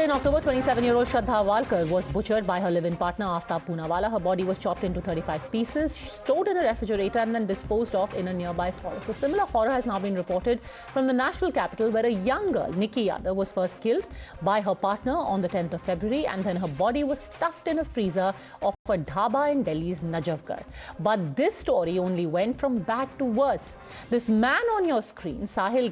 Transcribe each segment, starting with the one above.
in October, 27-year-old Shraddha was butchered by her live-in partner Aftab Poonawala. Her body was chopped into 35 pieces, stored in a refrigerator and then disposed of in a nearby forest. A similar horror has now been reported from the national capital, where a young girl, Nikki Yadav, was first killed by her partner on the 10th of February, and then her body was stuffed in a freezer of a dhaba in Delhi's Najafgarh. But this story only went from bad to worse. This man on your screen, Sahil,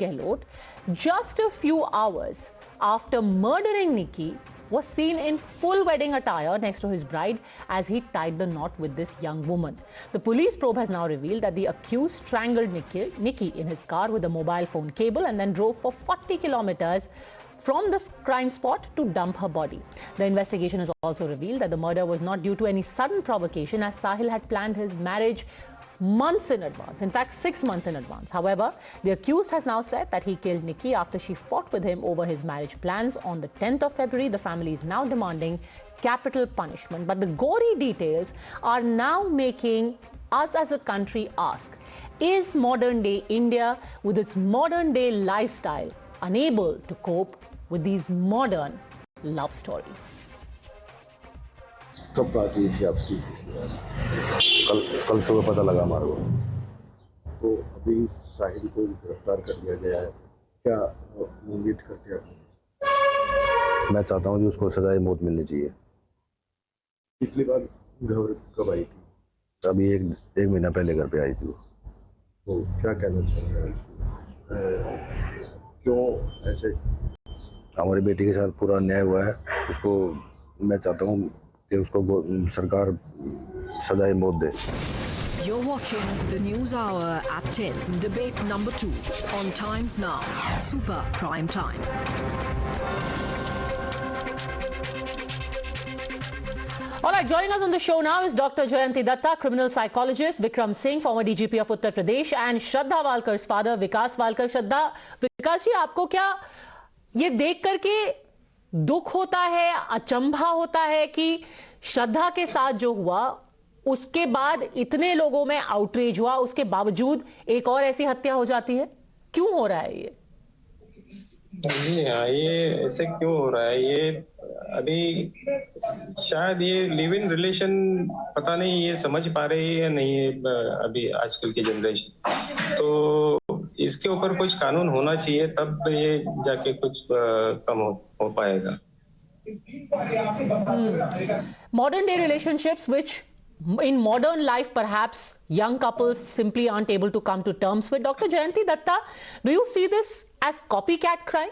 just a few hours after murdering Nikki, was seen in full wedding attire next to his bride as he tied the knot with this young woman. The police probe has now revealed that the accused strangled Nikki in his car with a mobile phone cable and then drove for 40 kilometers from the crime spot to dump her body. The investigation has also revealed that the murder was not due to any sudden provocation, as Sahil had planned his marriage months in advance, in fact 6 months in advance. However, the accused has now said that he killed Nikki after she fought with him over his marriage plans on the 10th of February. The family is now demanding capital punishment. But the gory details are now making us as a country ask, is modern day India with its modern day lifestyle unable to cope with these modern love stories? कब बात हुई थी आपकी? कल सुबह पता लगा हमारे को। तो अभी साहिल को गिरफ्तार कर लिया गया है, क्या उम्मीद करते हैं? मैं चाहता हूँ कि उसको सजाए मौत मिलनी चाहिए। पिछली बार घर कब आई थी? अभी एक महीना पहले घर पे आई थी वो। तो क्या कहना चाह रहे हैं? क्यों ऐसे? हमारी बेटी के साथ पूरा अन्याय हुआ है, उसको मैं चाहता हूँ कि उसको सरकार सजाए मौत दे। You're watching the News Hour at 10, debate number 2 on Times Now, Super Prime Time. All right, joining us on the show now is Dr. Jayanti Datta, criminal psychologist, Vikram Singh, former DGP of Uttar Pradesh, and Shraddha Walkar's father, Vikas Walkar. Shraddha, Vikas ji, आपको क्या ये देख करके दुख होता है, अचंभा होता है कि श्रद्धा के साथ जो हुआ उसके बाद इतने लोगों में आउटरीच हुआ, उसके बावजूद एक और ऐसी हत्या हो जाती है? क्यों हो रहा है ये? जी हाँ, ये ऐसे क्यों हो रहा है? ये अभी शायद ये लिव इन रिलेशन पता नहीं ये समझ पा रही है या नहीं है अभी आजकल की जनरेशन। तो इसके ऊपर कुछ कानून होना चाहिए, तब ये जाके कुछ कम हो पाएगा। Modern day relationships, which in modern life perhaps young couples simply aren't able to come to terms with. Dr. Jayanti Datta, do you see this as copycat crime?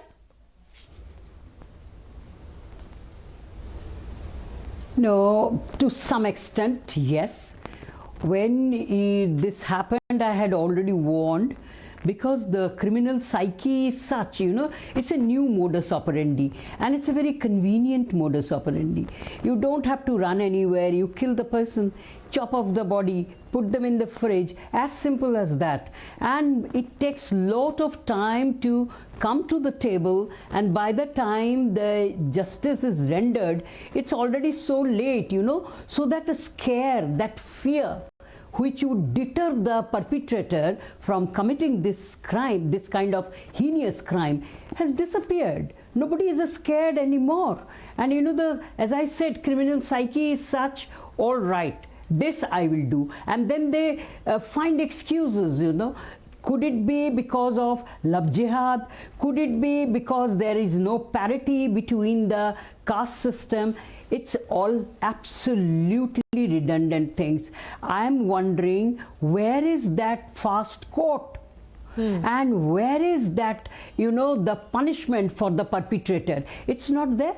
No, to some extent, yes. When this happened, I had already warned, because the criminal psyche is such, it's a new modus operandi, and it's a very convenient modus operandi. You don't have to run anywhere. You kill the person, chop off the body, put them in the fridge, as simple as that. And it takes lot of time to come to the table, and by the time the justice is rendered, it's already so late, so that scare, that fear which would deter the perpetrator from committing this crime, this kind of heinous crime, has disappeared. Nobody is scared anymore. And as I said, criminal psyche is such, all right, this I will do. And then they find excuses, Could it be because of love jihad? Could it be because there is no parity between the caste system? It's all absolutely redundant things. I'm wondering, where is that fast court? And where is that, the punishment for the perpetrator? It's not there.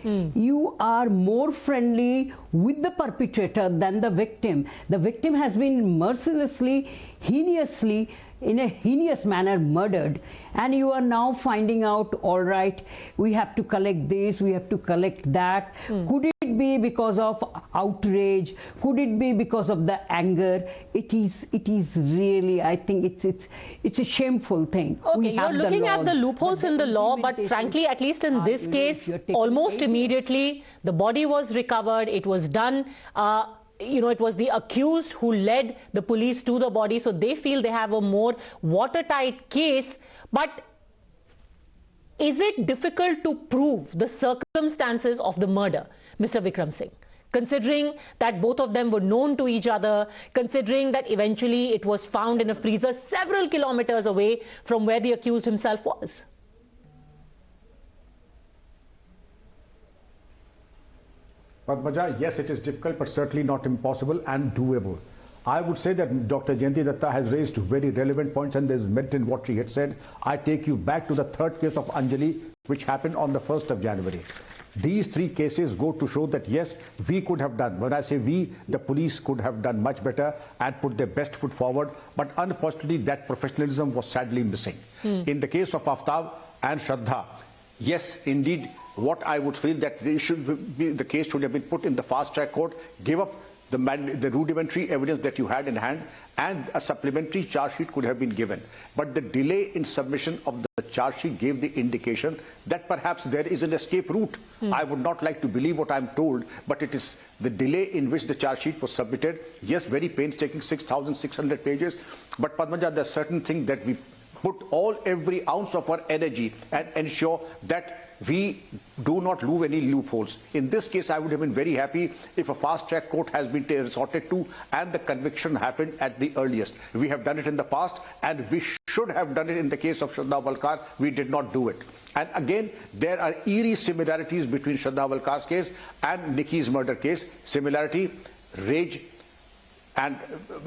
You are more friendly with the perpetrator than the victim. The victim has been mercilessly, heinously, in a heinous manner murdered, and you are now finding out, all right, we have to collect this, we have to collect that. Could it be because of outrage? Could it be because of the anger? It is really, I think it's a shameful thing. Okay, you're looking at the loopholes in the law, but frankly, at least in this case, almost immediately the body was recovered. It was done. It was the accused who led the police to the body, so they feel they have a more watertight case. But is it difficult to prove the circumstances of the murder, Mr. Vikram Singh? Considering that both of them were known to each other, considering that eventually it was found in a freezer several kilometers away from where the accused himself was? Padmaja, yes, it is difficult, but certainly not impossible and doable. I would say that Dr. Jayanti Datta has raised very relevant points, and there's merit in what she had said. I take you back to the third case of Anjali, which happened on the 1st of January. These three cases go to show that yes, we could have done. When I say we, the police could have done much better and put their best foot forward. But unfortunately, that professionalism was sadly missing. In the case of Aftab and Shraddha, yes, indeed, what I would feel that the case should have been put in the fast-track court, give up the rudimentary evidence that you had in hand, and a supplementary charge sheet could have been given. But the delay in submission of the charge sheet gave the indication that perhaps there is an escape route. I would not like to believe what I'm told, but it is the delay in which the charge sheet was submitted. Yes, very painstaking, 6,600 pages. But Padmaja, there's certain thing that we put every ounce of our energy and ensure that we do not leave any loopholes. In this case, I would have been very happy if a fast-track court has been resorted to and the conviction happened at the earliest. We have done it in the past, and we should have done it in the case of Shraddha Walkar. We did not do it. And again, there are eerie similarities between Shraddha Walkar's case and Nikki's murder case. Similarity, rage, and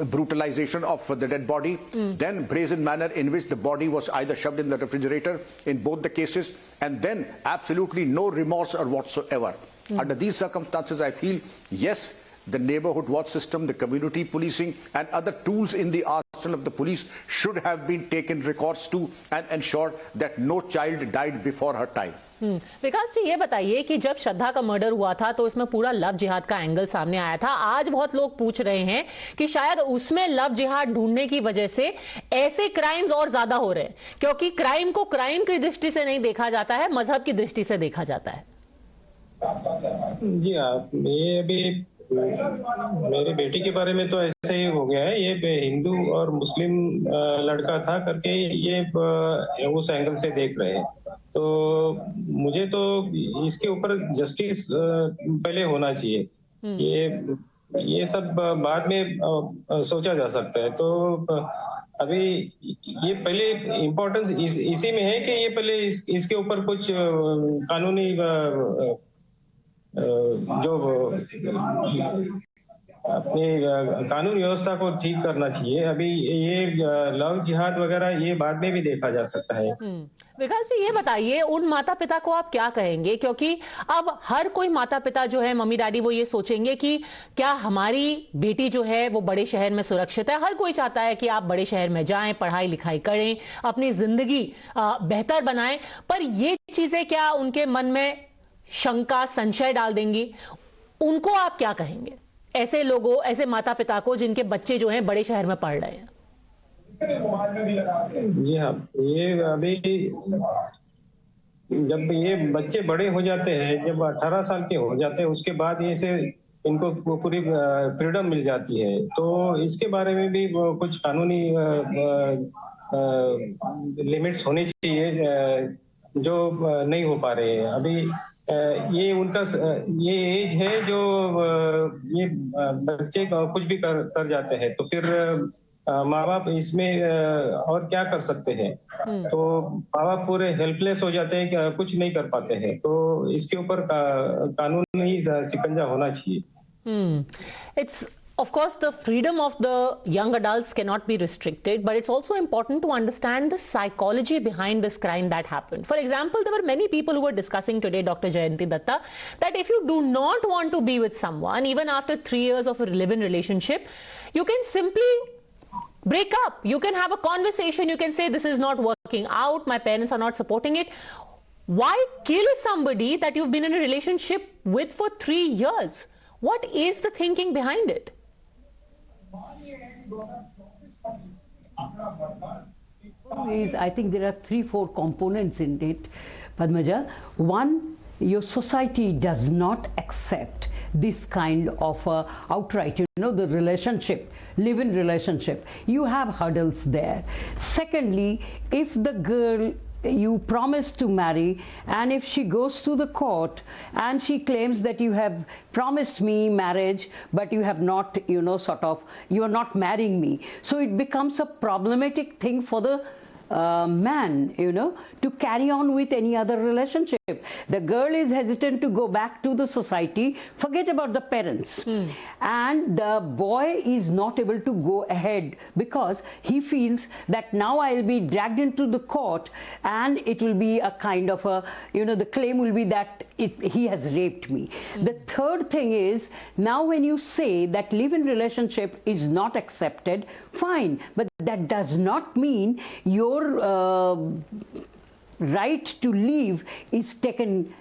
brutalization of the dead body, then brazen manner in which the body was either shoved in the refrigerator in both the cases, and then absolutely no remorse or whatsoever. Under these circumstances, I feel, yes, the neighborhood watch system, the community policing, and other tools in the arsenal of the police should have been taken recourse to and ensured that no child died before her time. विकास जी, ये बताइए कि जब श्रद्धा का murder हुआ था तो इसमें पूरा लव जिहाद का एंगल सामने आया था। आज बहुत लोग पूछ रहे हैं कि शायद उसमें लव जिहाद ढूंढने की वजह से ऐसे क्राइम्स और ज्यादा हो रहे हैं, क्योंकि क्राइम को क्राइम की दृष्टि से नहीं देखा जाता है, मजहब की दृष्टि से देखा जाता है। जी हाँ, ये अभी मेरी बेटी के बारे में तो ऐसे ही हो गया है। ये हिंदू और मुस्लिम लड़का था करके ये उस एंगल से देख रहे हैं। तो मुझे तो इसके ऊपर जस्टिस पहले होना चाहिए। ये सब बाद में सोचा जा सकता है। तो अभी ये पहले इम्पोर्टेंस इसी में है कि ये पहले इसके ऊपर कुछ कानूनी जो अपनी कानून व्यवस्था को ठीक करना चाहिए। अभी ये लव जिहाद वगैरह ये बाद में भी देखा जा सकता है। विकास जी, ये बताइए उन माता पिता को आप क्या कहेंगे, क्योंकि अब हर कोई माता पिता जो है, मम्मी डैडी, वो ये सोचेंगे कि क्या हमारी बेटी जो है वो बड़े शहर में सुरक्षित है। हर कोई चाहता है कि आप बड़े शहर में जाएं, पढ़ाई लिखाई करें, अपनी जिंदगी बेहतर बनाएं, पर ये चीजें क्या उनके मन में शंका, संशय डाल देंगी? उनको आप क्या कहेंगे, ऐसे लोगों, ऐसे माता पिता को जिनके बच्चे जो हैं बड़े शहर में पढ़ रहे हैं? जी हाँ, ये अभी जब ये बच्चे बड़े हो जाते हैं, जब 18 साल के हो जाते हैं, उसके बाद ये से इनको पूरी फ्रीडम मिल जाती है। तो इसके बारे में भी कुछ कानूनी लिमिट्स होने चाहिए जो नहीं हो पा रहे हैं अभी। ये उनका ये एज है जो ये बच्चे कुछ भी कर जाते हैं, तो फिर माँ बाप इसमें और क्या कर सकते हैं? तो माँ बाप पूरे हेल्पलेस हो जाते हैं, कुछ नहीं कर पाते हैं। तो इसके ऊपर कानूनी शिकंजा होना चाहिए। It's Of course, the freedom of the young adults cannot be restricted, but it's also important to understand the psychology behind this crime that happened. For example, there were many people who were discussing today, Dr. Jayanti Datta, that if you do not want to be with someone, even after 3 years of a live-in relationship, you can simply break up. You can have a conversation. You can say, this is not working out. My parents are not supporting it. Why kill somebody that you've been in a relationship with for 3 years? What is the thinking behind it? I think there are 3-4 components in it, Padmaja. One, your society does not accept this kind of outright, the relationship, live-in relationship. You have hurdles there. Secondly, if the girl you promise to marry, and if she goes to the court and she claims that you have promised me marriage but you have not, you know, sort of, you are not marrying me, so it becomes a problematic thing for the man, you know, to carry on with any other relationship. The girl is hesitant to go back to the society, forget about the parents, and the boy is not able to go ahead because he feels that now I'll be dragged into the court and it will be a kind of a, you know, the claim will be that he has raped me. The third thing is, now when you say that live-in relationship is not accepted, fine, but that does not mean your right to leave is taken,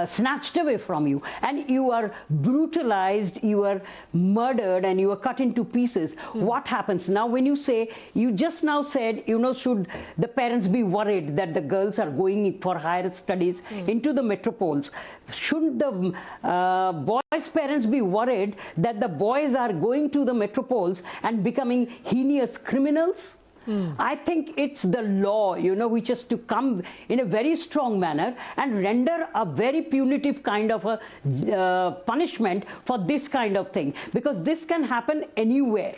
snatched away from you, and you are brutalized, you are murdered, and you are cut into pieces. What happens now when you say, you just now said, you know, should the parents be worried that the girls are going for higher studies into the metropoles? Shouldn't the boys' parents be worried that the boys are going to the metropoles and becoming heinous criminals? I think it's the law, you know, which is to come in a very strong manner and render a very punitive kind of a punishment for this kind of thing, because this can happen anywhere.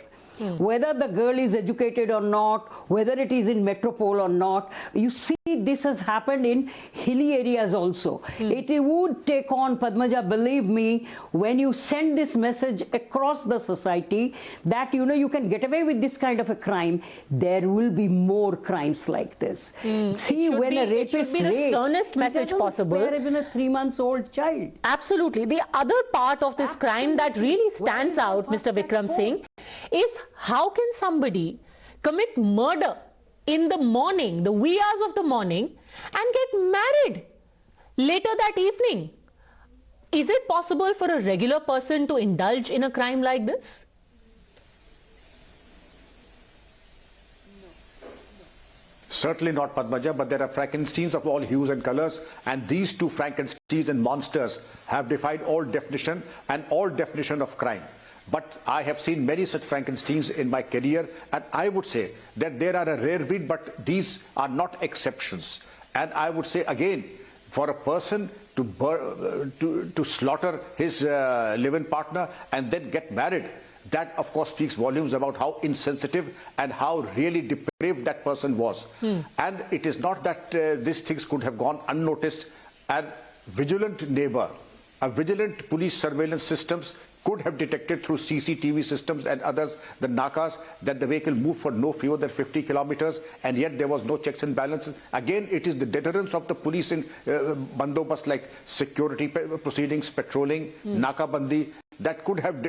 Whether the girl is educated or not, whether it is in metropole or not, you see this has happened in hilly areas also. It would take on, Padmaja, believe me, when you send this message across the society that, you know, you can get away with this kind of a crime, there will be more crimes like this. See, when a rapist it should be the sternest message possible. Spare even a 3-month-old child. Absolutely. The other part of this crime that really stands out, Mr. Vikram Singh, is how can somebody commit murder in the morning, the wee hours of the morning, and get married later that evening? Is it possible for a regular person to indulge in a crime like this? Certainly not, Padmaja, but there are Frankensteins of all hues and colors, and these two Frankensteins and monsters have defied all definition and all definition of crime. But I have seen many such Frankensteins in my career, and I would say that there are a rare breed, but these are not exceptions. And I would say again, for a person to slaughter his live-in partner and then get married, that of course speaks volumes about how insensitive and how really depraved that person was. And it is not that these things could have gone unnoticed. A vigilant neighbor, a vigilant police surveillance systems could have detected through CCTV systems and others, the nakas, that the vehicle moved for no fewer than 50 kilometers, and yet there was no checks and balances. Again, it is the deterrence of the police in bandobast, like security proceedings, patrolling, naka bandi, that could have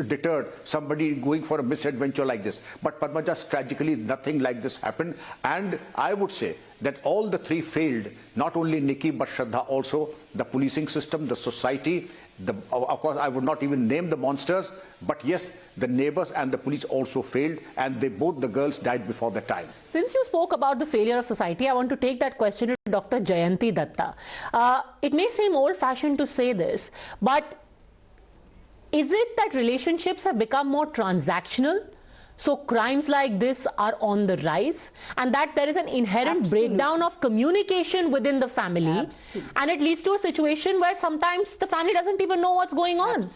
deterred somebody going for a misadventure like this. But Padmaja, tragically, nothing like this happened. And I would say that all the three failed, not only Nikki but Shraddha also, the policing system, the society, of course I would not even name the monsters, but yes, the neighbors and the police also failed, and both the girls died before their time. Since you spoke about the failure of society, I want to take that question to Dr. Jayanti Datta. It may seem old-fashioned to say this, but is it that relationships have become more transactional? So crimes like this are on the rise, and that there is an inherent breakdown of communication within the family, and it leads to a situation where sometimes the family doesn't even know what's going on.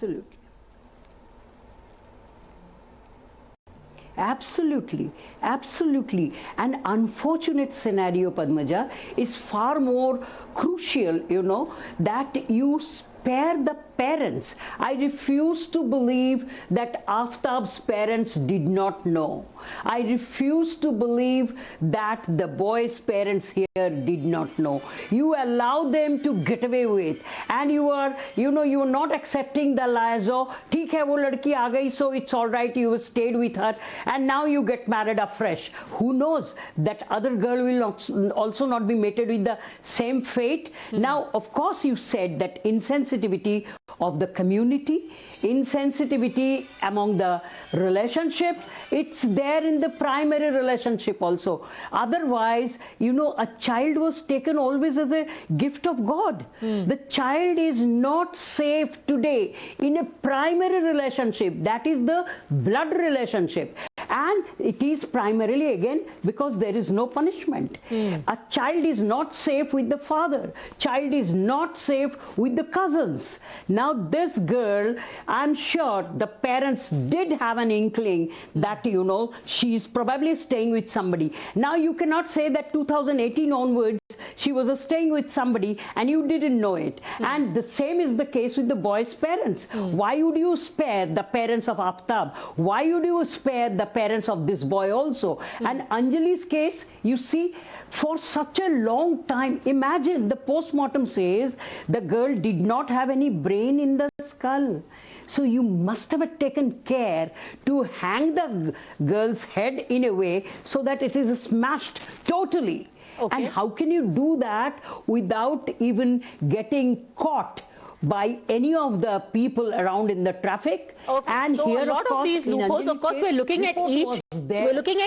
Absolutely, absolutely. An unfortunate scenario, Padmaja, is far more crucial, you know, that you spare the parents. I refuse to believe that Aftab's parents did not know. I refuse to believe that the boy's parents here did not know. You allow them to get away with, and you are not accepting the liaison. ठीक है, वो लड़की आ गई, so it's all right, you stayed with her, and now you get married afresh. Who knows, that other girl will also not be mated with the same fate. Now, of course, you said that insensitivity of the community, insensitivity among the relationship, it's there in the primary relationship also. Otherwise, you know, a child was taken always as a gift of God. The child is not safe today in a primary relationship, that is the blood relationship. And it is primarily again because there is no punishment. A child is not safe with the father. Child is not safe with the cousins. Now this girl, I'm sure the parents did have an inkling that, you know, she is probably staying with somebody. Now you cannot say that 2018 onwards she was staying with somebody and you didn't know it. And the same is the case with the boy's parents. Why would you spare the parents of Aftab? Why would you spare the parents of this boy also? And Anjali's case, you see, for such a long time, imagine the postmortem says the girl did not have any brain in the skull. So you must have taken care to hang the girl's head in a way so that it is smashed totally. And how can you do that without even getting caught by any of the people around in the traffic? And so here, a lot of these loopholes, of course, we're looking at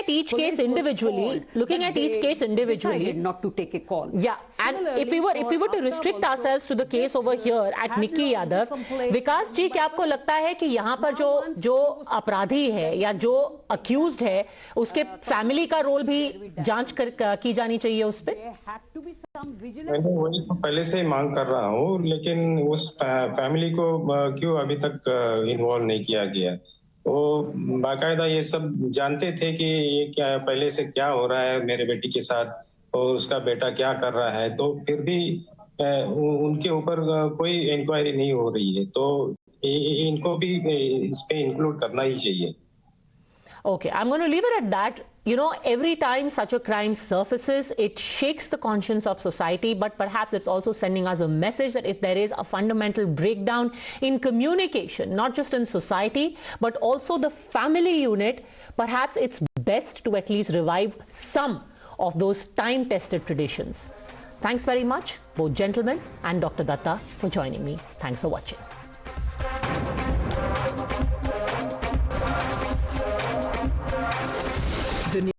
each case individually. Decided not to take a call. Yeah, and if we were to restrict ourselves to the case over here at Nikki Yadav, विकास जी, क्या आपको लगता है कि यहाँ पर जो अपराधी है या जो अक्यूज्ड है, उसके फैमिली का रोल भी जांच की जानी चाहिए उस पे? मैं वही तो पहले से ही मांग कर रहा हूँ, लेकिन उस फैमिली को क्यों अभी तक इन्वॉल्व नहीं किया गया? वो बाकायदा ये सब जानते थे कि ये क्या पहले से क्या हो रहा है मेरे बेटी के साथ और उसका बेटा क्या कर रहा है, तो फिर भी उनके ऊपर कोई इंक्वायरी नहीं हो रही है, तो इनको भी इस पे इंक्लूड करना ही चाहिए. Okay, I'm going to leave it at that. You know, every time such a crime surfaces, it shakes the conscience of society, but perhaps it's also sending us a message that if there is a fundamental breakdown in communication, not just in society, but also the family unit, perhaps it's best to at least revive some of those time-tested traditions. Thanks very much, both gentlemen and Dr. Datta, for joining me. Thanks for watching.